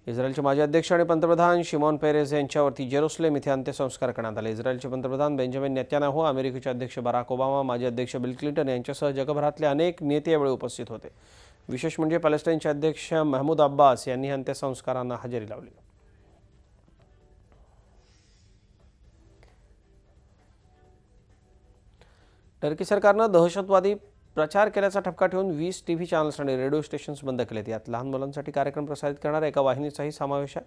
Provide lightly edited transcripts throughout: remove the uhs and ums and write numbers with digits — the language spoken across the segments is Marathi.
इस्रायलचे माजी अध्यक्ष आणि पंतप्रधान शिमोन पेरेस यांच्यावरती जेरुसलेम येथे अंत्यसंस्कार करण्यात आले। इस्रायलचे पंतप्रधान बेंजामिन नेतन्याहू, अमेरिकेचे अध्यक्ष बराक ओबामा, माजी अध्यक्ष बिल क्लिंटन यांच्यासह जगभरातले अनेक नेते यावेळी उपस्थित होते। विशेष म्हणजे पॅलेस्टाईनचे अध्यक्ष महमूद अब्बास यांनी अंत्यसंस्कारांना हजेरी लावली। टर्की सरकारने दहशतवादी प्रचार केल्याचा ठपका ठेवून 20 टीव्ही चॅनल्स आणि रेडिओ स्टेशन्स बंद केलेत। यात लहान मुलांसाठी कार्यक्रम प्रसारित करणाऱ्या एका वाहिनीचाही समावेश आहे।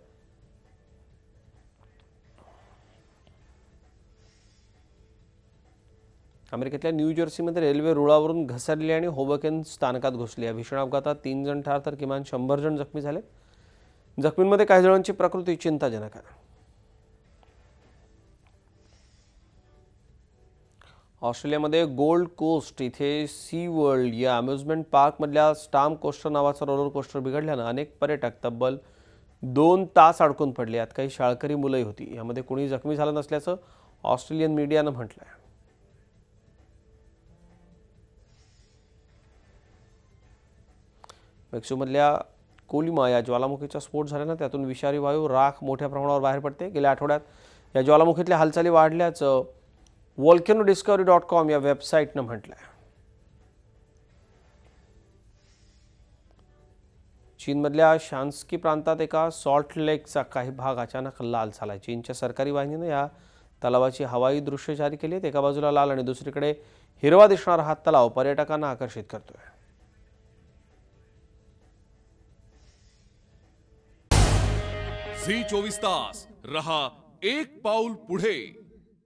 अमेरिकेतल्या न्यू जर्सीमध्ये रेल्वे रुळावरून घसरली आणि होबोकेन स्थानकात घुसली। या भीषण अपघातात 3 जण ठार तर किमान 100 जण जखमी झाले। जखमींमध्ये काही जणांची प्रकृती चिंताजनक आहे। ऑस्ट्रेलियामध्ये गोल्ड कोस्ट इथे सी वर्ल्ड या अम्युजमेंट पार्कमधल्या स्टार्म कोस्टर नावाचा रोलर कोस्टर बिघडल्यानं अनेक पर्यटक तब्बल 2 तास अडकून पडले। यात काही शाळकरी मुलंही होती। यामध्ये कोणी जखमी झालं नसल्याचं ऑस्ट्रेलियन मीडियानं म्हटलंय। मेक्सिकोमधल्या कोलिमा या ज्वालामुखीचा स्फोट झाल्यानं त्यातून विषारी वायू राख मोठ्या प्रमाणावर बाहेर पडते। गेल्या आठवड्यात या ज्वालामुखीतल्या हालचाली वाढल्याचं volcanodiscovery.com या वेबसाईटनं म्हटलंय। चीनमधल्या शान्स्की प्रांतात एका सॉल्ट लेकचा काही भाग अचानक लाल झालाय। चीनच्या सरकारी वाहिनीनं या तलावाची हवाई दृश्य जारी केली आहेत। एका बाजूला लाल आणि दुसरीकडे हिरवा दिसणारा हा तलाव पर्यटकांना आकर्षित करतोय। झी 24 तास रहा एक पाऊल पुढे।